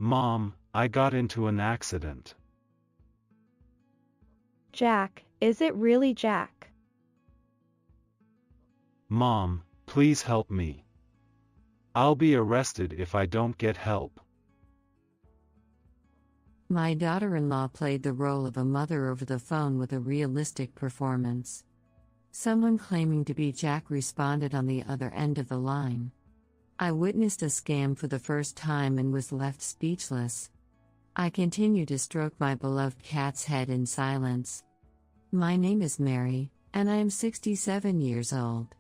Mom, I got into an accident. Jack, is it really Jack? Mom, please help me. I'll be arrested if I don't get help. My daughter-in-law played the role of a mother over the phone with a realistic performance. Someone claiming to be Jack responded on the other end of the line. I witnessed a scam for the first time and was left speechless. I continue to stroke my beloved cat's head in silence. My name is Mary, and I am 67 years old.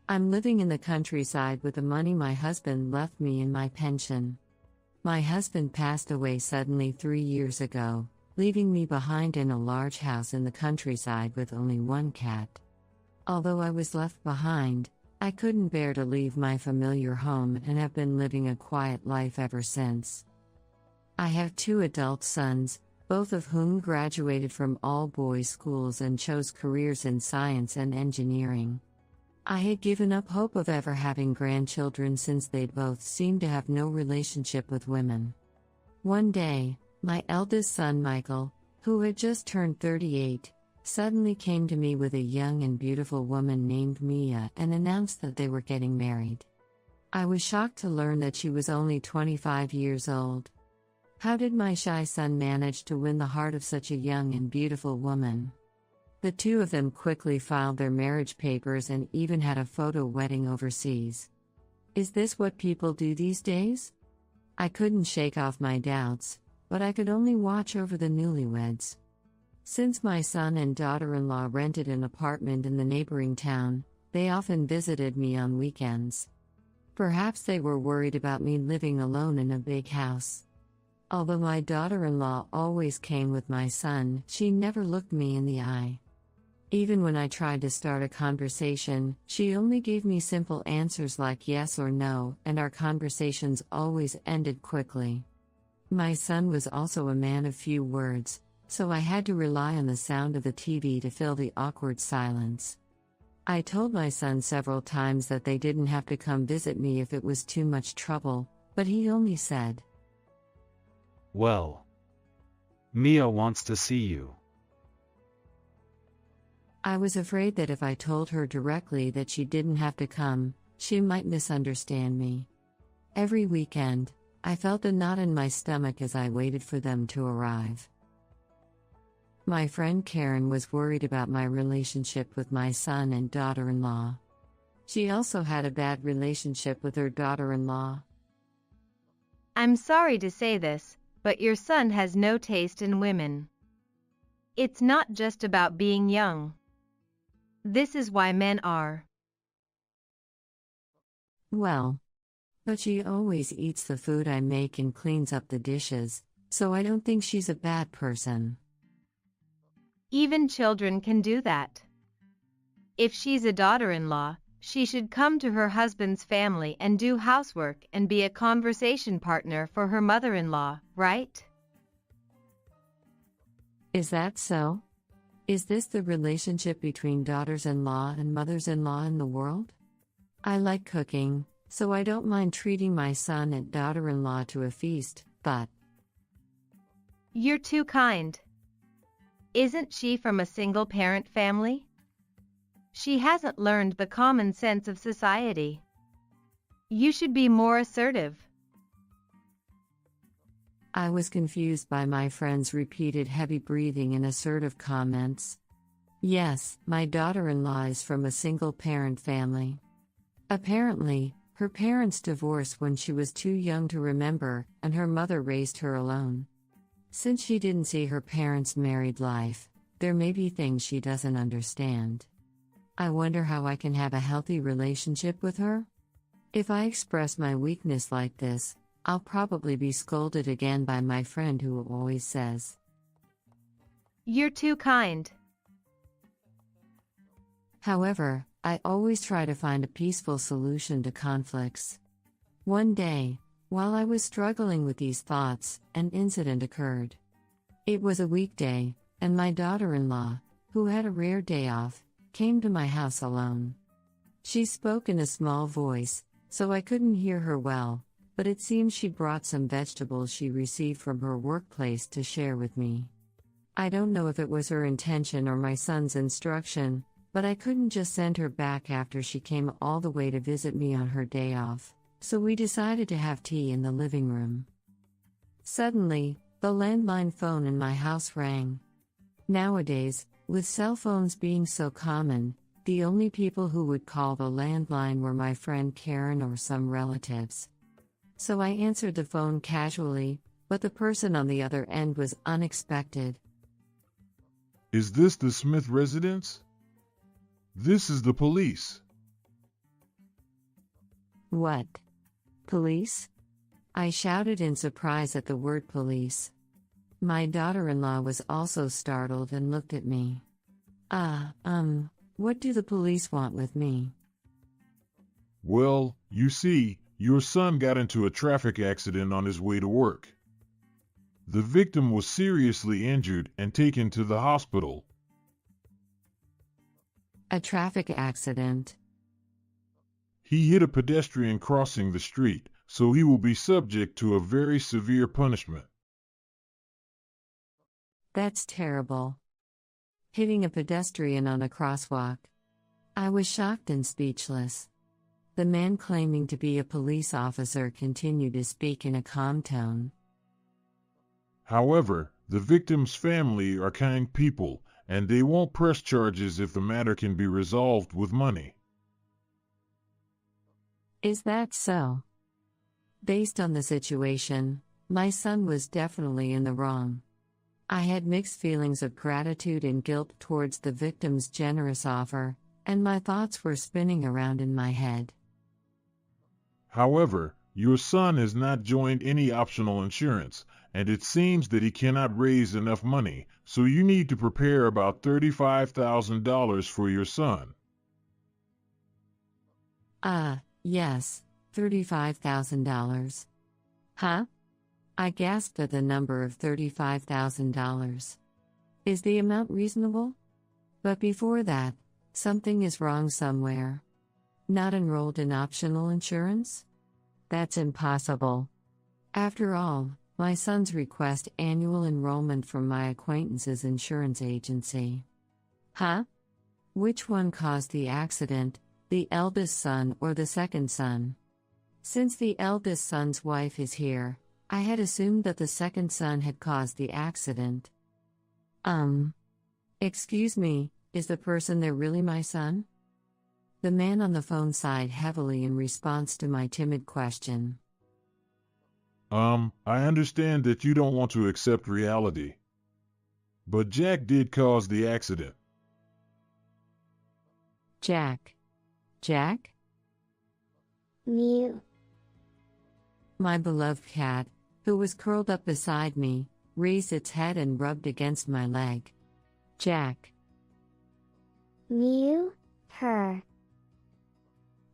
I'm living in the countryside with the money my husband left me in my pension. My husband passed away suddenly 3 years ago, leaving me behind in a large house in the countryside with only one cat. Although I was left behind, I couldn't bear to leave my familiar home and have been living a quiet life ever since. I have 2 adult sons, both of whom graduated from all-boys schools and chose careers in science and engineering. I had given up hope of ever having grandchildren since they both seemed to have no relationship with women. One day, my eldest son Michael, who had just turned 38, suddenly came to me with a young and beautiful woman named Mia and announced that they were getting married. I was shocked to learn that she was only 25 years old. How did my shy son manage to win the heart of such a young and beautiful woman? The 2 of them quickly filed their marriage papers and even had a photo wedding overseas. Is this what people do these days? I couldn't shake off my doubts, but I could only watch over the newlyweds. Since my son and daughter-in-law rented an apartment in the neighboring town, they often visited me on weekends. Perhaps they were worried about me living alone in a big house. Although my daughter-in-law always came with my son, she never looked me in the eye. Even when I tried to start a conversation, she only gave me simple answers like yes or no, and our conversations always ended quickly. My son was also a man of few words, so I had to rely on the sound of the TV to fill the awkward silence. I told my son several times that they didn't have to come visit me if it was too much trouble, but he only said, Well, Mia wants to see you. I was afraid that if I told her directly that she didn't have to come, she might misunderstand me. Every weekend, I felt a knot in my stomach as I waited for them to arrive. My friend Karen was worried about my relationship with my son and daughter-in-law. She also had a bad relationship with her daughter-in-law. I'm sorry to say this, but your son has no taste in women. It's not just about being young. This is why men are. Well, but she always eats the food I make and cleans up the dishes, so I don't think she's a bad person. Even children can do that. If she's a daughter-in-law, she should come to her husband's family and do housework and be a conversation partner for her mother-in-law, right? Is that so? Is this the relationship between daughters-in-law and mothers-in-law in the world? I like cooking, so I don't mind treating my son and daughter-in-law to a feast, but... You're too kind. Isn't she from a single-parent family? She hasn't learned the common sense of society. You should be more assertive. I was confused by my friend's repeated heavy breathing and assertive comments. Yes, my daughter-in-law is from a single-parent family. Apparently, her parents divorced when she was too young to remember, and her mother raised her alone. Since she didn't see her parents' married life, there may be things she doesn't understand. I wonder how I can have a healthy relationship with her? If I express my weakness like this, I'll probably be scolded again by my friend who always says, You're too kind. However, I always try to find a peaceful solution to conflicts. One day, while I was struggling with these thoughts, an incident occurred. It was a weekday, and my daughter-in-law, who had a rare day off, came to my house alone. She spoke in a small voice, so I couldn't hear her well, but it seems she brought some vegetables she received from her workplace to share with me. I don't know if it was her intention or my son's instruction, but I couldn't just send her back after she came all the way to visit me on her day off, so we decided to have tea in the living room. Suddenly, the landline phone in my house rang. Nowadays, with cell phones being so common, the only people who would call the landline were my friend Karen or some relatives. So I answered the phone casually, but the person on the other end was unexpected. Is this the Smith residence? This is the police. What? Police? I shouted in surprise at the word police. My daughter-in-law was also startled and looked at me. What do the police want with me? Well, you see, your son got into a traffic accident on his way to work. The victim was seriously injured and taken to the hospital. A traffic accident. He hit a pedestrian crossing the street, so he will be subject to a very severe punishment. That's terrible. Hitting a pedestrian on a crosswalk. I was shocked and speechless. The man claiming to be a police officer continued to speak in a calm tone. However, the victim's family are kind people, and they won't press charges if the matter can be resolved with money. Is that so? Based on the situation, my son was definitely in the wrong. I had mixed feelings of gratitude and guilt towards the victim's generous offer, and my thoughts were spinning around in my head. However, your son has not joined any optional insurance, and it seems that he cannot raise enough money, so you need to prepare about $35,000 for your son. Yes, $35,000. Huh? I gasped at the number of $35,000. Is the amount reasonable? But before that, something is wrong somewhere. Not enrolled in optional insurance? That's impossible. After all, my son's request annual enrollment from my acquaintance's insurance agency. Huh? Which one caused the accident, the eldest son or the second son? Since the eldest son's wife is here, I had assumed that the second son had caused the accident. Excuse me, is the person there really my son? The man on the phone sighed heavily in response to my timid question. I understand that you don't want to accept reality. But Jack did cause the accident. Jack? Mew. My beloved cat, who was curled up beside me, raised its head and rubbed against my leg. Jack. Mew. Her.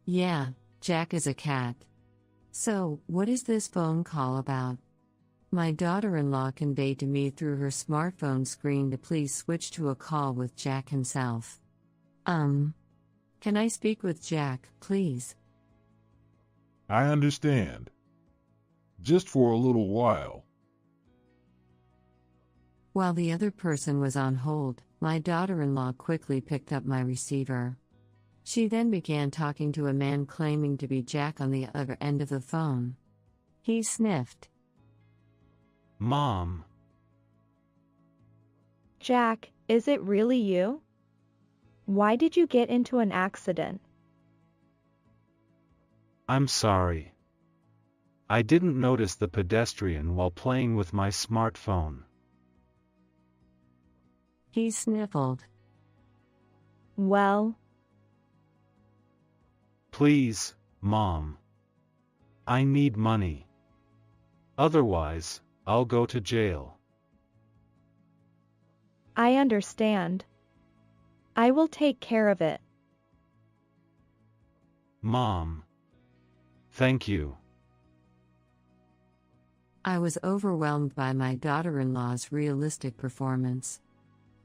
Yeah, Jack is a cat. So, what is this phone call about? My daughter-in-law conveyed to me through her smartphone screen to please switch to a call with Jack himself. Can I speak with Jack, please? I understand. Just for a little while. While the other person was on hold, my daughter-in-law quickly picked up my receiver. She then began talking to a man claiming to be Jack on the other end of the phone. He sniffed. Mom. Jack, is it really you? Why did you get into an accident? I'm sorry. I didn't notice the pedestrian while playing with my smartphone. He sniffled. Well, Please, Mom. I need money. Otherwise, I'll go to jail. I understand. I will take care of it. Mom. Thank you. I was overwhelmed by my daughter-in-law's realistic performance.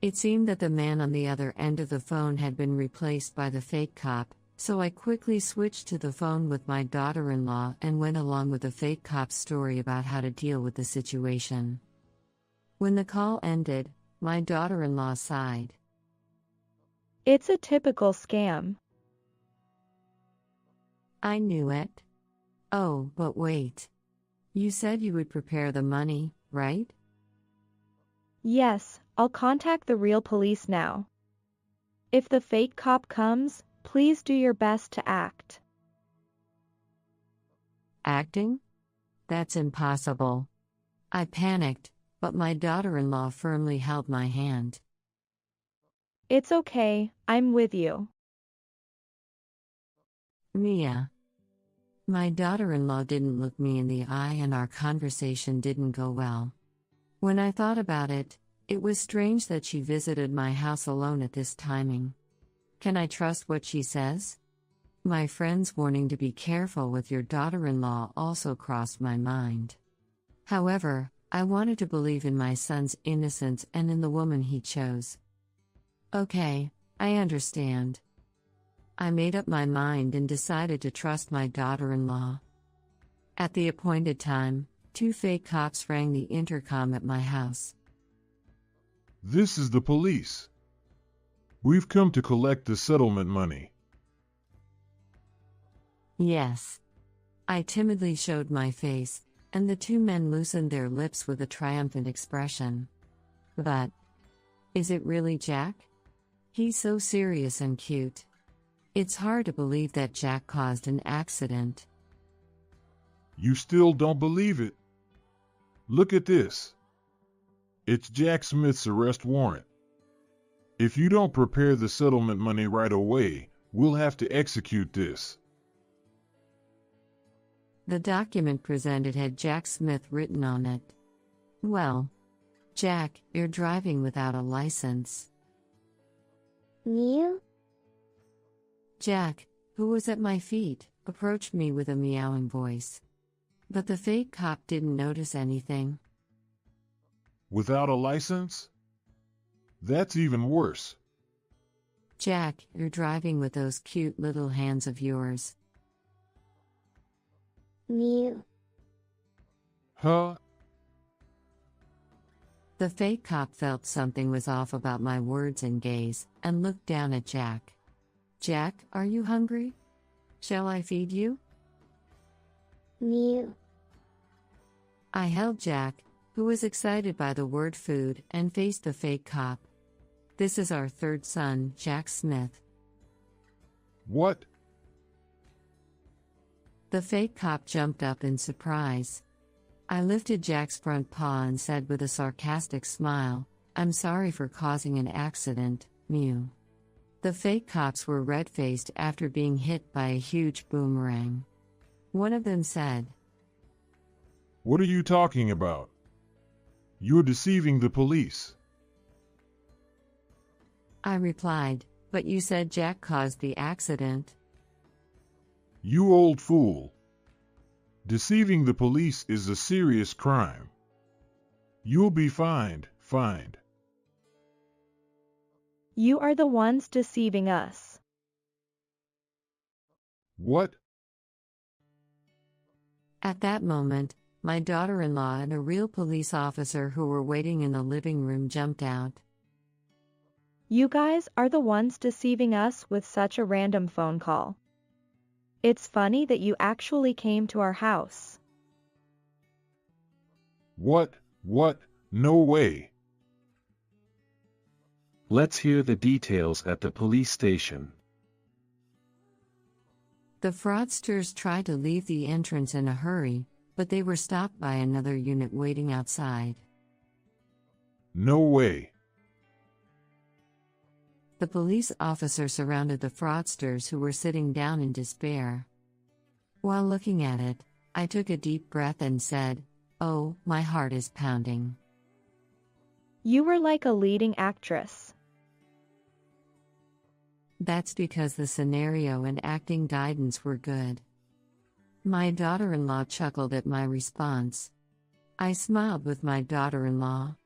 It seemed that the man on the other end of the phone had been replaced by the fake cop, So I quickly switched to the phone with my daughter-in-law and went along with the fake cop's story about how to deal with the situation. When the call ended, my daughter-in-law sighed. It's a typical scam. I knew it. Oh, but wait. You said you would prepare the money, right? Yes, I'll contact the real police now. If the fake cop comes, please do your best to act. Acting? That's impossible. I panicked, but my daughter-in-law firmly held my hand. It's okay, I'm with you. Mia. My daughter-in-law didn't look me in the eye and our conversation didn't go well. When I thought about it, it was strange that she visited my house alone at this timing. Can I trust what she says? My friend's warning to be careful with your daughter-in-law also crossed my mind. However, I wanted to believe in my son's innocence and in the woman he chose. Okay, I understand. I made up my mind and decided to trust my daughter-in-law. At the appointed time, 2 fake cops rang the intercom at my house. This is the police. We've come to collect the settlement money. Yes. I timidly showed my face, and the 2 men loosened their lips with a triumphant expression. But, is it really Jack? He's so serious and cute. It's hard to believe that Jack caused an accident. You still don't believe it? Look at this. It's Jack Smith's arrest warrant. If you don't prepare the settlement money right away, we'll have to execute this. The document presented had Jack Smith written on it. Well, Jack, you're driving without a license. Mew? Jack, who was at my feet, approached me with a meowing voice. But the fake cop didn't notice anything. Without a license? That's even worse. Jack, you're driving with those cute little hands of yours. Mew. Huh? The fake cop felt something was off about my words and gaze, and looked down at Jack. Jack, are you hungry? Shall I feed you? Mew. I held Jack, who was excited by the word food, and faced the fake cop. This is our 3rd son, Jack Smith. What? The fake cop jumped up in surprise. I lifted Jack's front paw and said with a sarcastic smile, I'm sorry for causing an accident, Mew. The fake cops were red-faced after being hit by a huge boomerang. One of them said, What are you talking about? You're deceiving the police. I replied, but you said Jack caused the accident. You old fool. Deceiving the police is a serious crime. You'll be fined. You are the ones deceiving us. What? At that moment, my daughter-in-law and a real police officer who were waiting in the living room jumped out. You guys are the ones deceiving us with such a random phone call. It's funny that you actually came to our house. What? No way. Let's hear the details at the police station. The fraudsters tried to leave the entrance in a hurry, but they were stopped by another unit waiting outside. No way. The police officer surrounded the fraudsters who were sitting down in despair. While looking at it, I took a deep breath and said, "Oh, my heart is pounding." You were like a leading actress. That's because the scenario and acting guidance were good. My daughter-in-law chuckled at my response. I smiled with my daughter-in-law.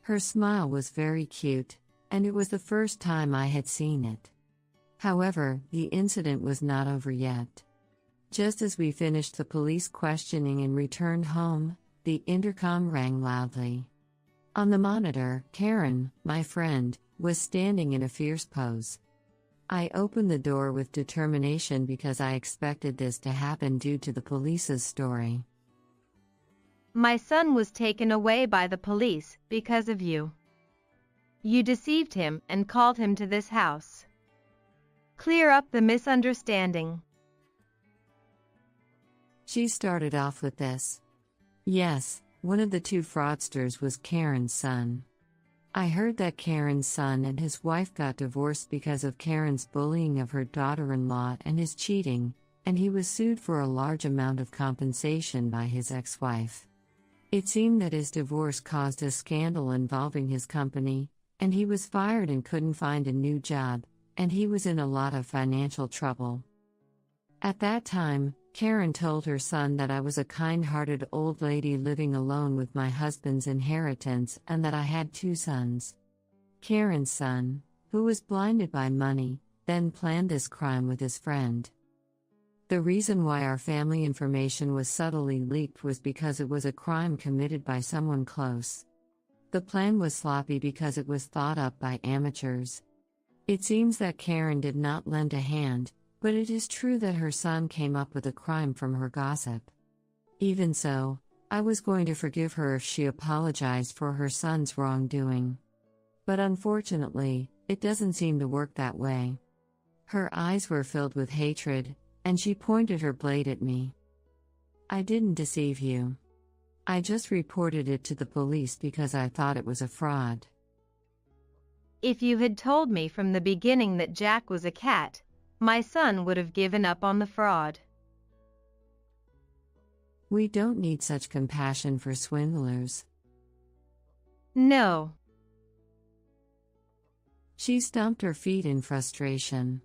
Her smile was very cute, and it was the first time I had seen it. However, the incident was not over yet. Just as we finished the police questioning and returned home, the intercom rang loudly. On the monitor, Karen, my friend, was standing in a fierce pose. I opened the door with determination because I expected this to happen due to the police's story. My son was taken away by the police because of you. You deceived him and called him to this house. Clear up the misunderstanding. She started off with this. Yes, one of the two fraudsters was Karen's son. I heard that Karen's son and his wife got divorced because of Karen's bullying of her daughter-in-law and his cheating, and he was sued for a large amount of compensation by his ex-wife. It seemed that his divorce caused a scandal involving his company, and he was fired and couldn't find a new job, and he was in a lot of financial trouble. At that time, Karen told her son that I was a kind-hearted old lady living alone with my husband's inheritance and that I had two sons. Karen's son, who was blinded by money, then planned this crime with his friend. The reason why our family information was subtly leaked was because it was a crime committed by someone close. The plan was sloppy because it was thought up by amateurs. It seems that Karen did not lend a hand, but it is true that her son came up with a crime from her gossip. Even so, I was going to forgive her if she apologized for her son's wrongdoing. But unfortunately, it doesn't seem to work that way. Her eyes were filled with hatred, and she pointed her blade at me. I didn't deceive you. I just reported it to the police because I thought it was a fraud. If you had told me from the beginning that Jack was a cat, my son would have given up on the fraud. We don't need such compassion for swindlers. No. She stomped her feet in frustration.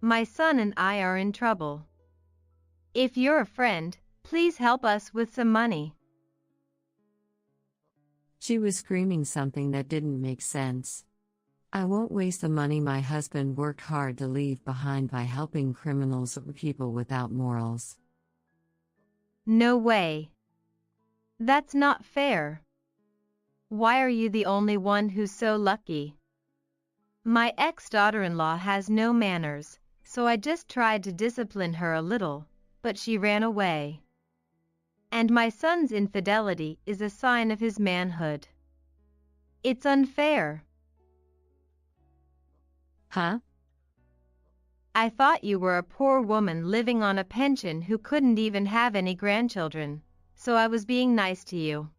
My son and I are in trouble. If you're a friend, please help us with some money. She was screaming something that didn't make sense. I won't waste the money my husband worked hard to leave behind by helping criminals or people without morals. No way. That's not fair. Why are you the only one who's so lucky? My ex-daughter-in-law has no manners, so I just tried to discipline her a little, but she ran away. And my son's infidelity is a sign of his manhood. It's unfair. Huh? I thought you were a poor woman living on a pension who couldn't even have any grandchildren, so I was being nice to you.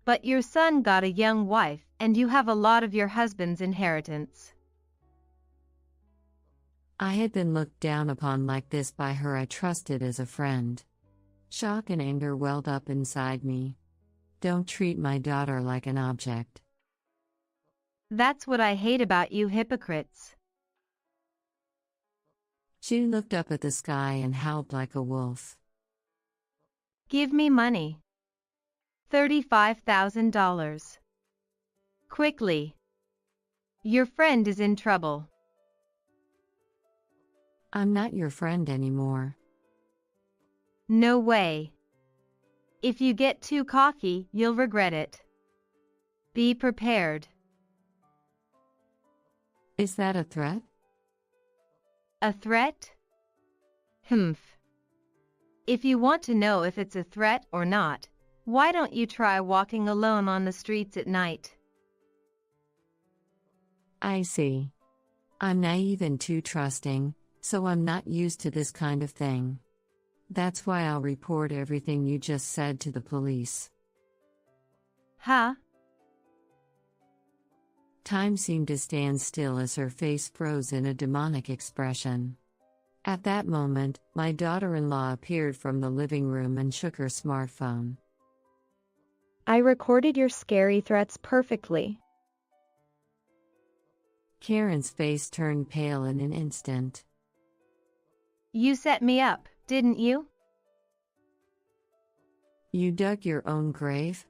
But your son got a young wife, and you have a lot of your husband's inheritance. I had been looked down upon like this by her I trusted as a friend. Shock and anger welled up inside me. Don't treat my daughter like an object. That's what I hate about you hypocrites. She looked up at the sky and howled like a wolf. Give me money. $35,000. Quickly. Your friend is in trouble. I'm not your friend anymore. No way. If you get too cocky, you'll regret it. Be prepared. Is that a threat? A threat? Humph. If you want to know if it's a threat or not, why don't you try walking alone on the streets at night? I see. I'm naive and too trusting, so I'm not used to this kind of thing. That's why I'll report everything you just said to the police. Huh? Time seemed to stand still as her face froze in a demonic expression. At that moment, my daughter-in-law appeared from the living room and shook her smartphone. I recorded your scary threats perfectly. Karen's face turned pale in an instant. You set me up, didn't you? You dug your own grave?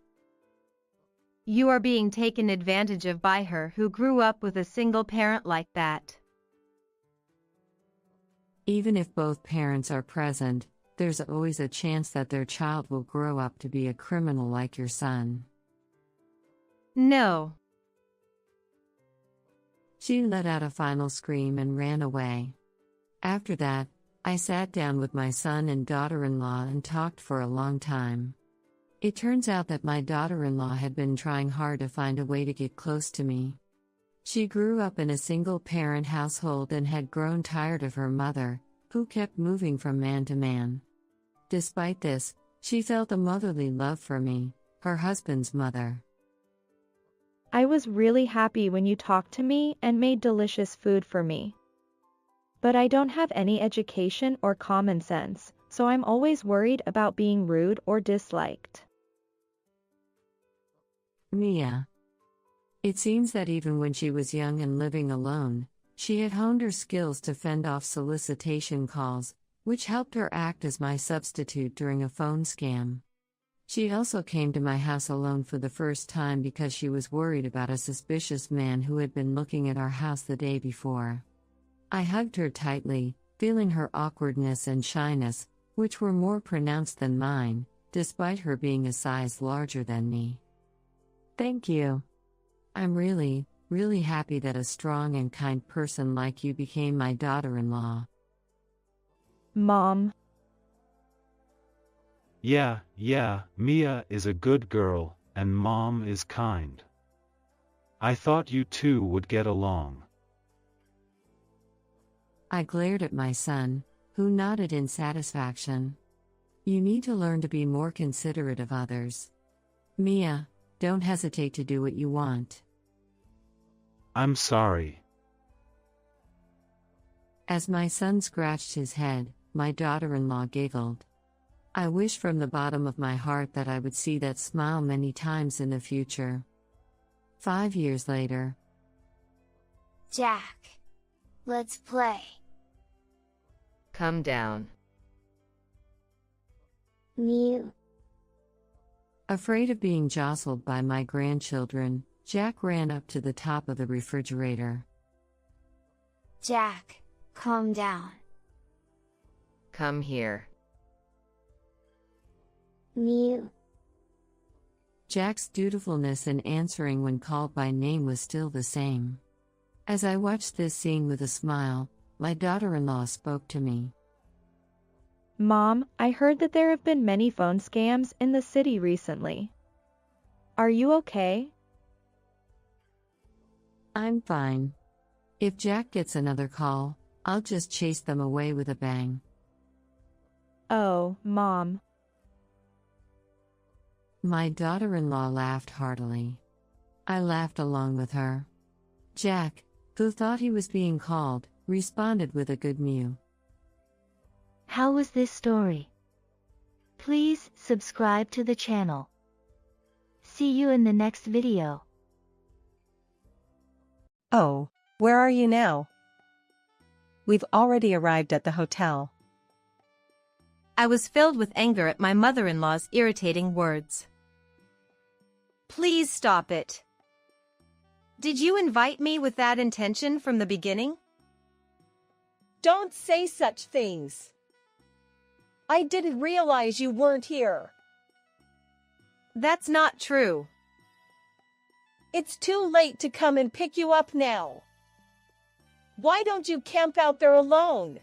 You are being taken advantage of by her who grew up with a single parent like that. Even if both parents are present, there's always a chance that their child will grow up to be a criminal like your son. No. She let out a final scream and ran away. After that, I sat down with my son and daughter-in-law and talked for a long time. It turns out that my daughter-in-law had been trying hard to find a way to get close to me. She grew up in a single-parent household and had grown tired of her mother, who kept moving from man to man. Despite this, she felt a motherly love for me, her husband's mother. I was really happy when you talked to me and made delicious food for me. But I don't have any education or common sense, so I'm always worried about being rude or disliked. Mia. It seems that even when she was young and living alone, she had honed her skills to fend off solicitation calls, which helped her act as my substitute during a phone scam. She also came to my house alone for the first time because she was worried about a suspicious man who had been looking at our house the day before. I hugged her tightly, feeling her awkwardness and shyness, which were more pronounced than mine, despite her being a size larger than me. Thank you. I'm really, really happy that a strong and kind person like you became my daughter-in-law. Mom. Yeah, Mia is a good girl, and Mom is kind. I thought you two would get along. I glared at my son, who nodded in satisfaction. You need to learn to be more considerate of others. Mia, don't hesitate to do what you want. I'm sorry. As my son scratched his head, my daughter-in-law giggled. I wish from the bottom of my heart that I would see that smile many times in the future. 5 years later. Jack. Let's play. Come down. Mew. Afraid of being jostled by my grandchildren, Jack ran up to the top of the refrigerator. Jack, calm down. Come here. Mew. Jack's dutifulness in answering when called by name was still the same. As I watched this scene with a smile, my daughter-in-law spoke to me. Mom, I heard that there have been many phone scams in the city recently. Are you okay? I'm fine. If Jack gets another call, I'll just chase them away with a bang. Oh, Mom. My daughter-in-law laughed heartily. I laughed along with her. Jack, who thought he was being called, responded with a good mew. How was this story? Please subscribe to the channel. See you in the next video. Oh, where are you now? We've already arrived at the hotel. I was filled with anger at my mother-in-law's irritating words. Please stop it. Did you invite me with that intention from the beginning? Don't say such things. I didn't realize you weren't here. That's not true. It's too late to come and pick you up now. Why don't you camp out there alone?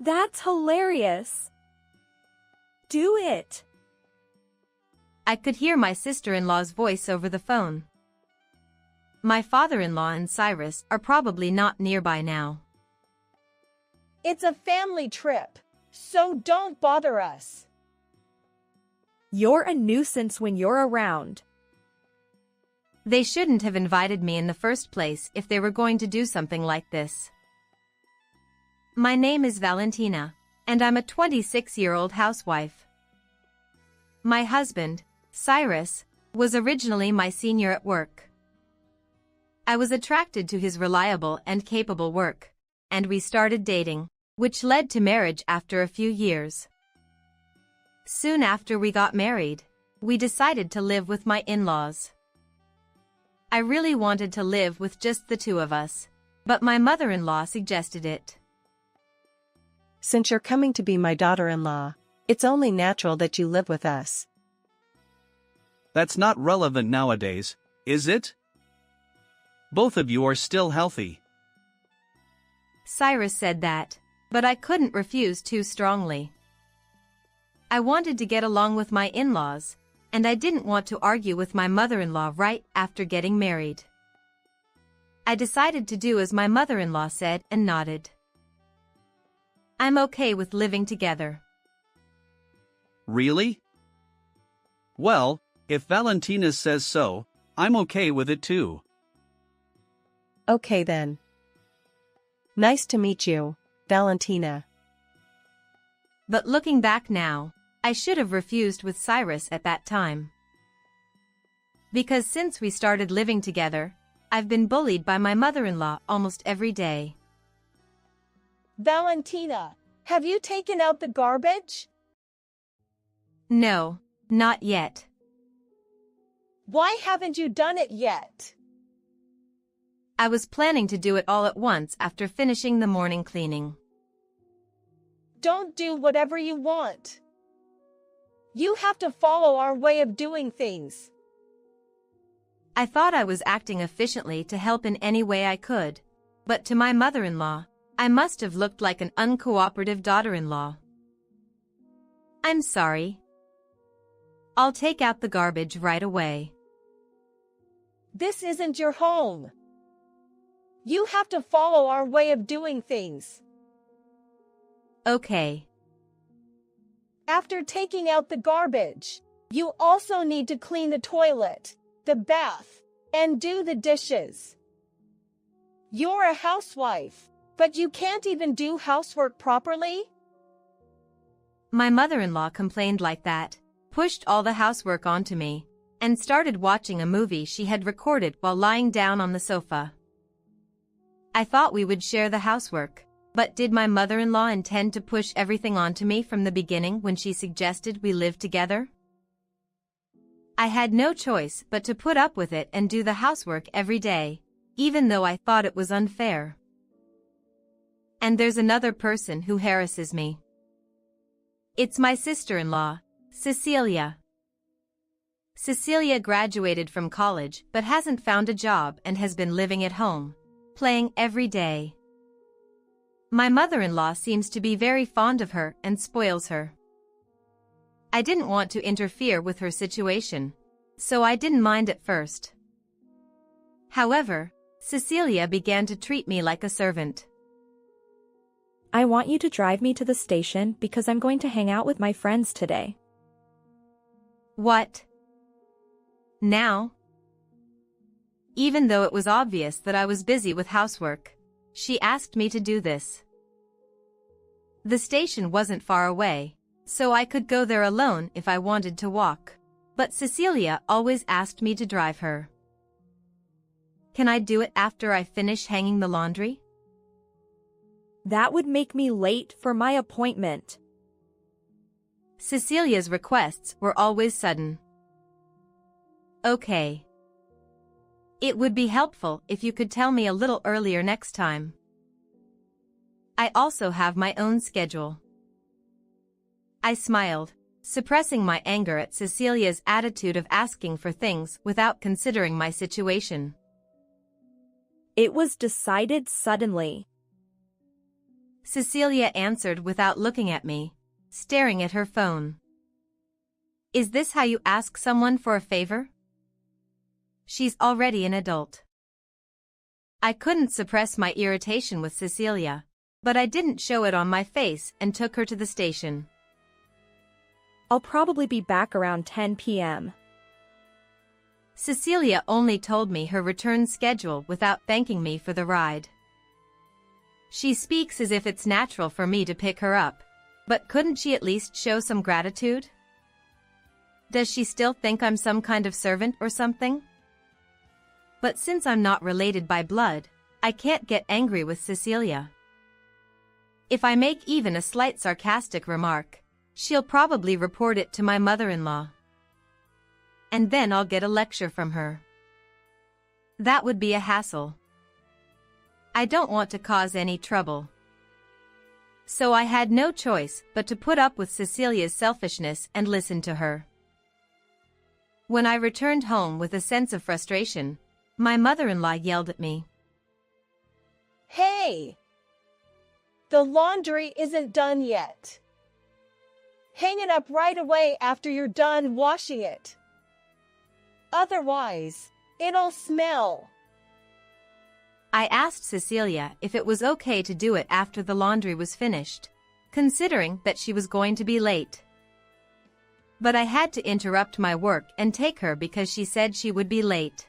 That's hilarious. Do it. I could hear my sister-in-law's voice over the phone. My father-in-law and Cyrus are probably not nearby now. It's a family trip, so don't bother us. You're a nuisance when you're around. They shouldn't have invited me in the first place if they were going to do something like this. My name is Valentina, and I'm a 26-year-old housewife. My husband, Cyrus, was originally my senior at work. I was attracted to his reliable and capable work, and we started dating, which led to marriage after a few years. Soon after we got married, we decided to live with my in-laws. I really wanted to live with just the two of us, but my mother-in-law suggested it. Since you're coming to be my daughter-in-law, it's only natural that you live with us. That's not relevant nowadays, is it? Both of you are still healthy. Cyrus said that, but I couldn't refuse too strongly. I wanted to get along with my in-laws, and I didn't want to argue with my mother-in-law right after getting married. I decided to do as my mother-in-law said and nodded. I'm okay with living together. Really? Well, if Valentina says so, I'm okay with it too. Okay then. Nice to meet you, Valentina. But looking back now, I should have refused with Cyrus at that time. Because since we started living together, I've been bullied by my mother-in-law almost every day. Valentina, have you taken out the garbage? No, not yet. Why haven't you done it yet? I was planning to do it all at once after finishing the morning cleaning. Don't do whatever you want. You have to follow our way of doing things. I thought I was acting efficiently to help in any way I could, but to my mother-in-law, I must have looked like an uncooperative daughter-in-law. I'm sorry. I'll take out the garbage right away. This isn't your home. You have to follow our way of doing things. Okay. After taking out the garbage, you also need to clean the toilet, the bath, and do the dishes. You're a housewife, but you can't even do housework properly? My mother-in-law complained like that, pushed all the housework onto me, and started watching a movie she had recorded while lying down on the sofa. I thought we would share the housework, but did my mother-in-law intend to push everything onto me from the beginning when she suggested we live together? I had no choice but to put up with it and do the housework every day, even though I thought it was unfair. And there's another person who harasses me. It's my sister-in-law, Cecilia. Cecilia graduated from college but hasn't found a job and has been living at home, playing every day. My mother-in-law seems to be very fond of her and spoils her. I didn't want to interfere with her situation, so I didn't mind at first. However, Cecilia began to treat me like a servant. I want you to drive me to the station because I'm going to hang out with my friends today. What? Now? Even though it was obvious that I was busy with housework, she asked me to do this. The station wasn't far away, so I could go there alone if I wanted to walk, but Cecilia always asked me to drive her. Can I do it after I finish hanging the laundry? That would make me late for my appointment. Cecilia's requests were always sudden. Okay. It would be helpful if you could tell me a little earlier next time. I also have my own schedule. I smiled, suppressing my anger at Cecilia's attitude of asking for things without considering my situation. It was decided suddenly. Cecilia answered without looking at me, staring at her phone. Is this how you ask someone for a favor? She's already an adult. I couldn't suppress my irritation with Cecilia, but I didn't show it on my face and took her to the station. I'll probably be back around 10 p.m. Cecilia only told me her return schedule without thanking me for the ride. She speaks as if it's natural for me to pick her up, but couldn't she at least show some gratitude? Does she still think I'm some kind of servant or something? But since I'm not related by blood, I can't get angry with Cecilia. If I make even a slight sarcastic remark, she'll probably report it to my mother-in-law. And then I'll get a lecture from her. That would be a hassle. I don't want to cause any trouble. So I had no choice but to put up with Cecilia's selfishness and listen to her. When I returned home with a sense of frustration, my mother-in-law yelled at me. Hey! The laundry isn't done yet. Hang it up right away after you're done washing it. Otherwise, it'll smell. I asked Cecilia if it was okay to do it after the laundry was finished, considering that she was going to be late. But I had to interrupt my work and take her because she said she would be late.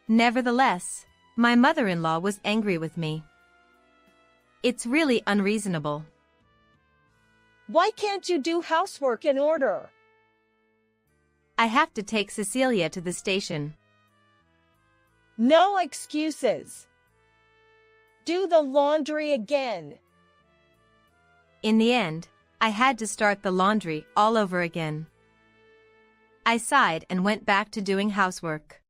Nevertheless, my mother-in-law was angry with me. It's really unreasonable. Why can't you do housework in order? I have to take Cecilia to the station. No excuses. Do the laundry again. In the end, I had to start the laundry all over again. I sighed and went back to doing housework.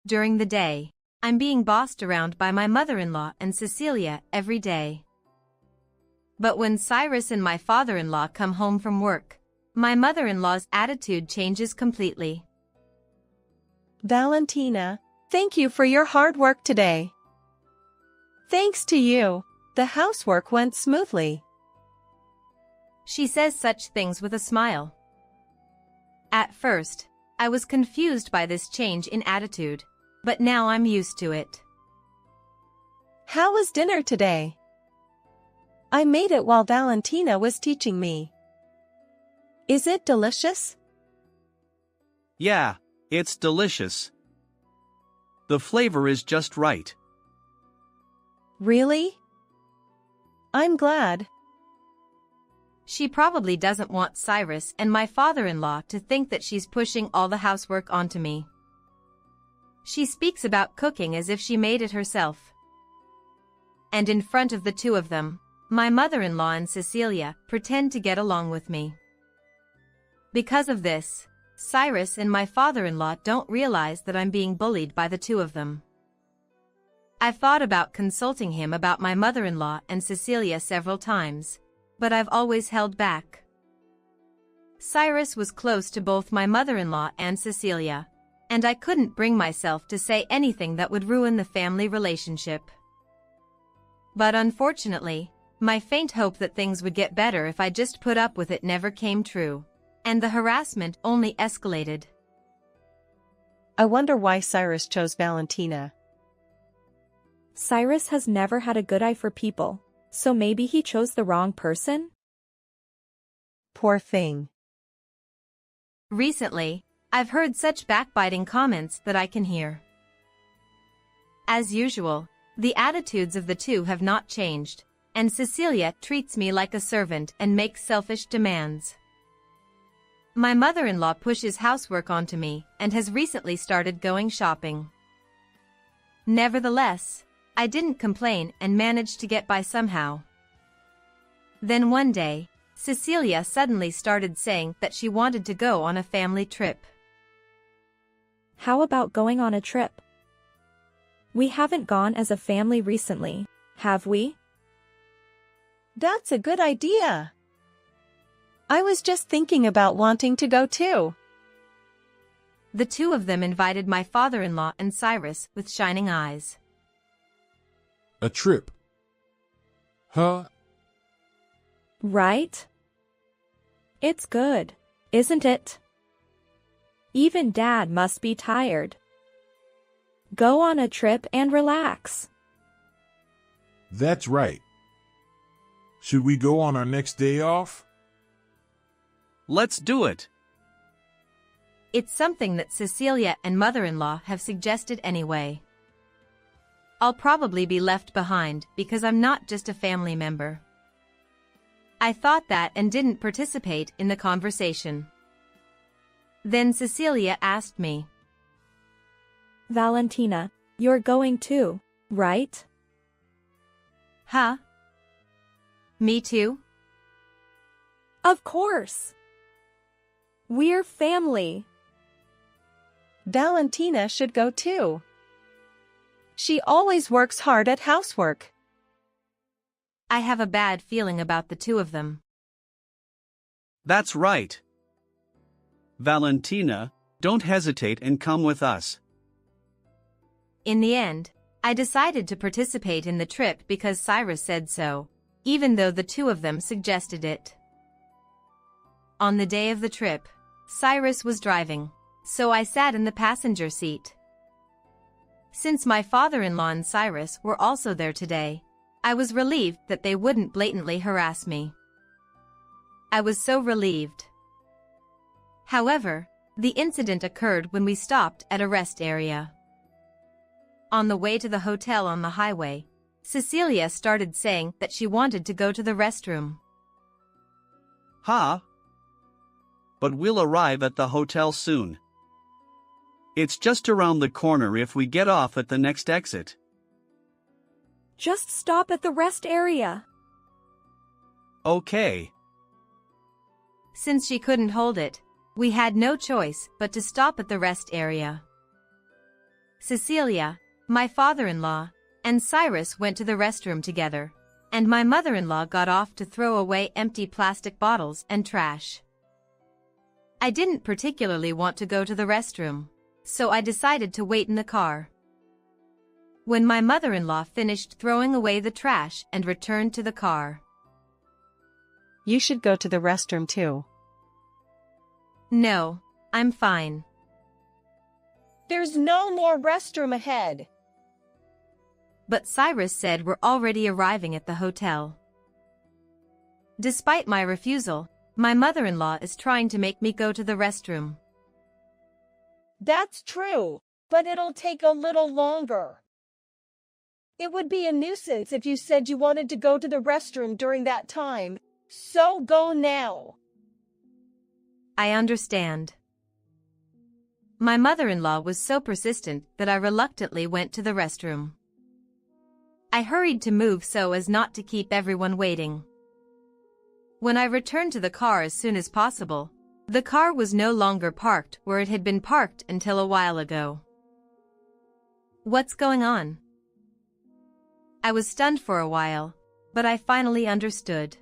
During the day, I'm being bossed around by my mother-in-law and Cecilia every day. But when Cyrus and my father-in-law come home from work, my mother-in-law's attitude changes completely. Valentina, thank you for your hard work today. Thanks to you, the housework went smoothly. She says such things with a smile. At first, I was confused by this change in attitude, but now I'm used to it. How was dinner today? I made it while Valentina was teaching me. Is it delicious? Yeah, it's delicious. The flavor is just right. Really? I'm glad. She probably doesn't want Cyrus and my father-in-law to think that she's pushing all the housework onto me. She speaks about cooking as if she made it herself. And in front of the two of them, my mother-in-law and Cecilia pretend to get along with me. Because of this, Cyrus and my father-in-law don't realize that I'm being bullied by the two of them. I've thought about consulting him about my mother-in-law and Cecilia several times, but I've always held back. Cyrus was close to both my mother-in-law and Cecilia, and I couldn't bring myself to say anything that would ruin the family relationship. But unfortunately, my faint hope that things would get better if I just put up with it never came true, and the harassment only escalated. I wonder why Cyrus chose Valentina. Cyrus has never had a good eye for people, so maybe he chose the wrong person? Poor thing. Recently, I've heard such backbiting comments that I can hear. As usual, the attitudes of the two have not changed, and Cecilia treats me like a servant and makes selfish demands. My mother-in-law pushes housework onto me and has recently started going shopping. Nevertheless, I didn't complain and managed to get by somehow. Then one day, Cecilia suddenly started saying that she wanted to go on a family trip. How about going on a trip? We haven't gone as a family recently, have we? That's a good idea. I was just thinking about wanting to go too. The two of them invited my father-in-law and Cyrus with shining eyes. A trip. Huh? Right? It's good, isn't it? Even Dad must be tired. Go on a trip and relax. That's right. Should we go on our next day off? Let's do it. It's something that Cecilia and mother-in-law have suggested anyway. I'll probably be left behind because I'm not just a family member. I thought that and didn't participate in the conversation. Then Cecilia asked me, Valentina, you're going too, right? Huh? Me too? Of course. We're family. Valentina should go too. She always works hard at housework. I have a bad feeling about the two of them. That's right. Valentina, don't hesitate and come with us. In the end, I decided to participate in the trip because Cyrus said so, even though the two of them suggested it. On the day of the trip, Cyrus was driving, so I sat in the passenger seat. Since my father-in-law and Cyrus were also there today, I was relieved that they wouldn't blatantly harass me. I was so relieved. However, the incident occurred when we stopped at a rest area. On the way to the hotel on the highway, Cecilia started saying that she wanted to go to the restroom. Huh? But we'll arrive at the hotel soon. It's just around the corner if we get off at the next exit. Just stop at the rest area. Okay. Since she couldn't hold it, we had no choice but to stop at the rest area. Cecilia, my father-in-law, and Cyrus went to the restroom together, and my mother-in-law got off to throw away empty plastic bottles and trash. I didn't particularly want to go to the restroom, so I decided to wait in the car. When my mother-in-law finished throwing away the trash and returned to the car. You should go to the restroom too. No, I'm fine. There's no more restroom ahead. But Cyrus said we're already arriving at the hotel. Despite my refusal, my mother-in-law is trying to make me go to the restroom. That's true, but it'll take a little longer. It would be a nuisance if you said you wanted to go to the restroom during that time, so go now. I understand. My mother-in-law was so persistent that I reluctantly went to the restroom. I hurried to move so as not to keep everyone waiting. When I returned to the car as soon as possible, the car was no longer parked where it had been parked until a while ago. What's going on? I was stunned for a while, but I finally understood.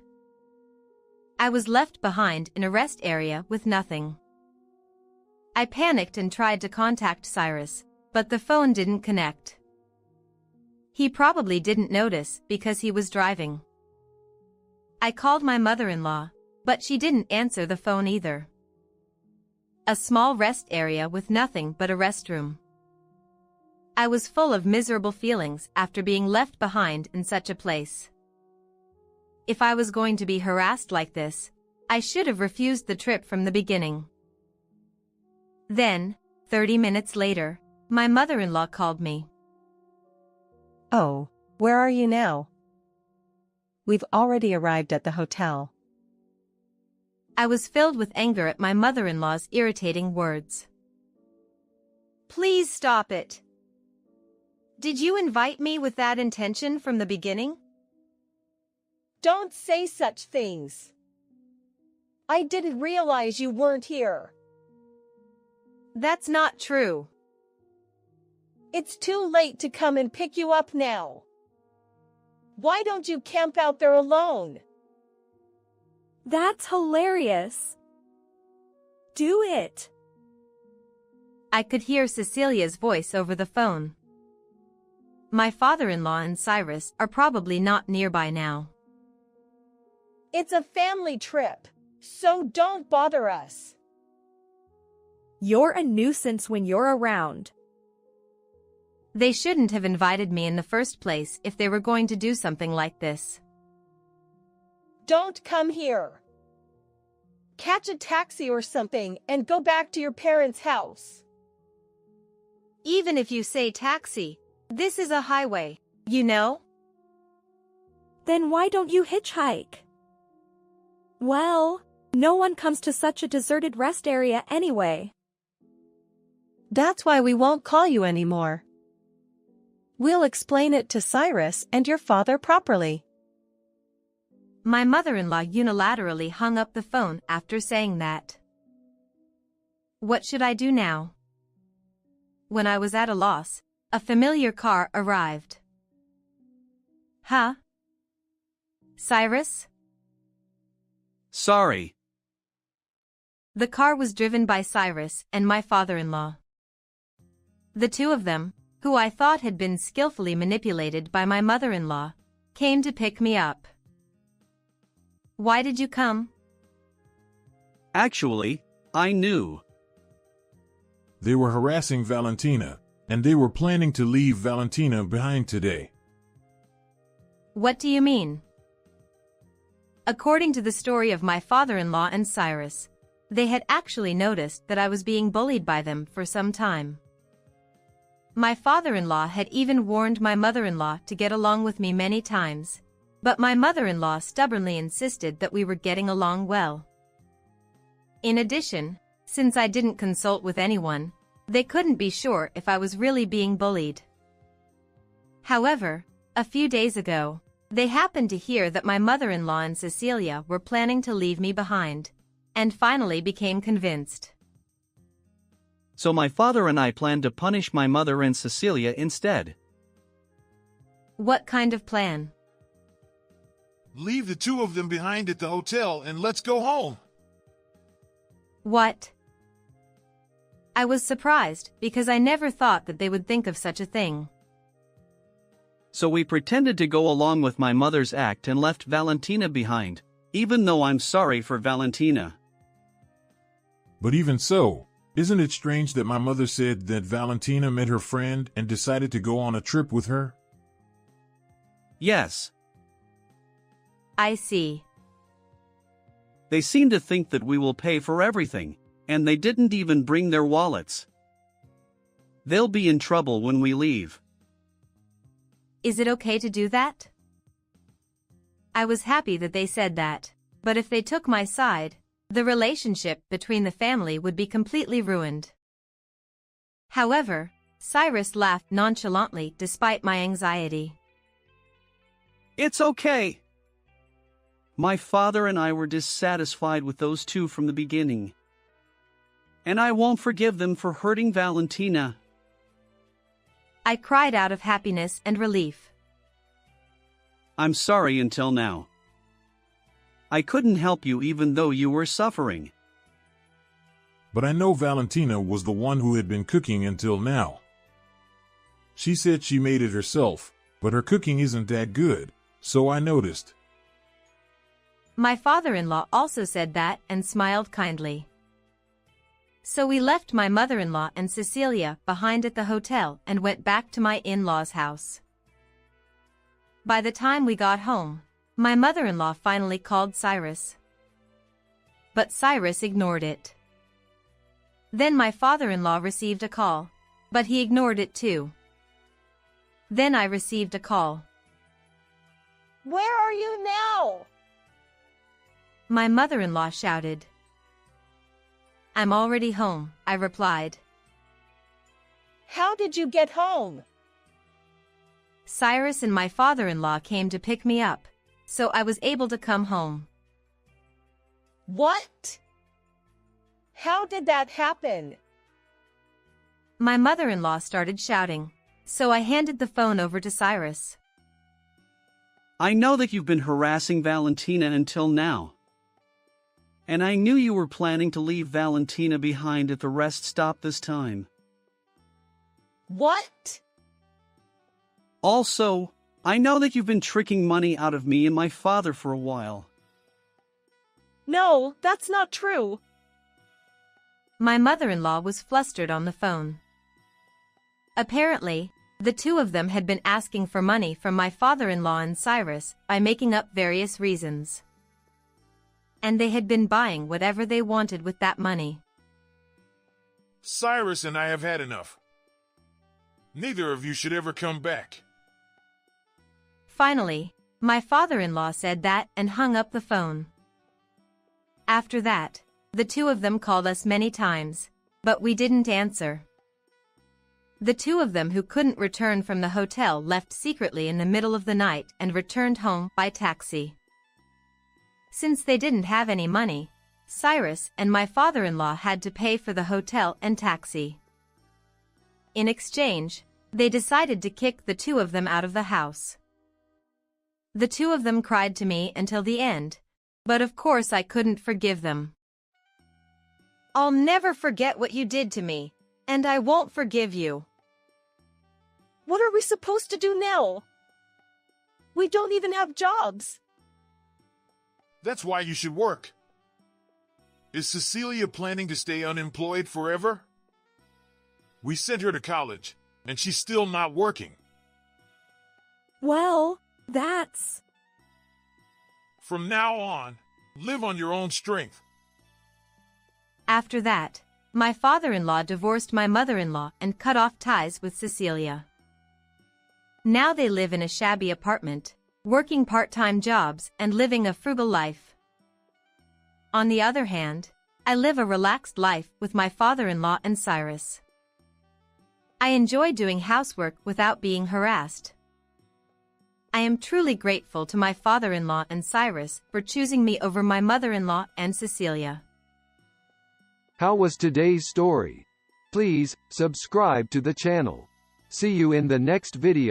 I was left behind in a rest area with nothing. I panicked and tried to contact Cyrus, but the phone didn't connect. He probably didn't notice because he was driving. I called my mother-in-law, but she didn't answer the phone either. A small rest area with nothing but a restroom. I was full of miserable feelings after being left behind in such a place. If I was going to be harassed like this, I should have refused the trip from the beginning. Then, 30 minutes later, my mother-in-law called me. Oh, where are you now? We've already arrived at the hotel. I was filled with anger at my mother-in-law's irritating words. Please stop it. Did you invite me with that intention from the beginning? Don't say such things. I didn't realize you weren't here. That's not true. It's too late to come and pick you up now. Why don't you camp out there alone? That's hilarious. Do it. I could hear Cecilia's voice over the phone. My father-in-law and Cyrus are probably not nearby now. It's a family trip, so don't bother us. You're a nuisance when you're around. They shouldn't have invited me in the first place if they were going to do something like this. Don't come here. Catch a taxi or something and go back to your parents' house. Even if you say taxi, this is a highway, you know? Then why don't you hitchhike? Well, no one comes to such a deserted rest area anyway. That's why we won't call you anymore. We'll explain it to Cyrus and your father properly. My mother-in-law unilaterally hung up the phone after saying that. What should I do now? When I was at a loss, a familiar car arrived. Huh? Cyrus? Sorry. The car was driven by Cyrus and my father-in-law. The two of them, who I thought had been skillfully manipulated by my mother-in-law, came to pick me up. Why did you come? Actually, I knew. They were harassing Valentina, and they were planning to leave Valentina behind today. What do you mean? According to the story of my father-in-law and Cyrus, they had actually noticed that I was being bullied by them for some time. My father-in-law had even warned my mother-in-law to get along with me many times, but my mother-in-law stubbornly insisted that we were getting along well. In addition, since I didn't consult with anyone, they couldn't be sure if I was really being bullied. However, a few days ago, they happened to hear that my mother-in-law and Cecilia were planning to leave me behind, and finally became convinced. So my father and I planned to punish my mother and Cecilia instead. What kind of plan? Leave the two of them behind at the hotel and let's go home. What? I was surprised because I never thought that they would think of such a thing. So we pretended to go along with my mother's act and left Valentina behind, even though I'm sorry for Valentina. But even so, isn't it strange that my mother said that Valentina met her friend and decided to go on a trip with her? Yes. I see. They seem to think that we will pay for everything, and they didn't even bring their wallets. They'll be in trouble when we leave. Is it okay to do that? I was happy that they said that, but if they took my side, the relationship between the family would be completely ruined. However, Cyrus laughed nonchalantly despite my anxiety. It's okay. My father and I were dissatisfied with those two from the beginning. And I won't forgive them for hurting Valentina. I cried out of happiness and relief. I'm sorry until now. I couldn't help you even though you were suffering. But I know Valentina was the one who had been cooking until now. She said she made it herself, but her cooking isn't that good, so I noticed. My father-in-law also said that and smiled kindly. So we left my mother-in-law and Cecilia behind at the hotel and went back to my in-laws' house. By the time we got home, my mother-in-law finally called Cyrus. But Cyrus ignored it. Then my father-in-law received a call, but he ignored it too. Then I received a call. Where are you now? My mother-in-law shouted. I'm already home, I replied. How did you get home? Cyrus and my father-in-law came to pick me up, so I was able to come home. What? How did that happen? My mother-in-law started shouting, so I handed the phone over to Cyrus. I know that you've been harassing Valentina until now. And I knew you were planning to leave Valentina behind at the rest stop this time. What? Also, I know that you've been tricking money out of me and my father for a while. No, that's not true. My mother-in-law was flustered on the phone. Apparently, the two of them had been asking for money from my father-in-law and Cyrus by making up various reasons. And they had been buying whatever they wanted with that money. Cyrus and I have had enough. Neither of you should ever come back. Finally, my father-in-law said that and hung up the phone. After that, the two of them called us many times, but we didn't answer. The two of them who couldn't return from the hotel left secretly in the middle of the night and returned home by taxi. Since they didn't have any money, Cyrus and my father-in-law had to pay for the hotel and taxi. In exchange, they decided to kick the two of them out of the house. The two of them cried to me until the end, but of course I couldn't forgive them. I'll never forget what you did to me, and I won't forgive you. What are we supposed to do now? We don't even have jobs. That's why you should work. Is Cecilia planning to stay unemployed forever? We sent her to college, and she's still not working. Well, that's... From now on, live on your own strength. After that, my father-in-law divorced my mother-in-law and cut off ties with Cecilia. Now they live in a shabby apartment, working part-time jobs and living a frugal life. On the other hand, I live a relaxed life with my father-in-law and Cyrus. I enjoy doing housework without being harassed. I am truly grateful to my father-in-law and Cyrus for choosing me over my mother-in-law and Cecilia. How was today's story? Please subscribe to the channel. See you in the next video.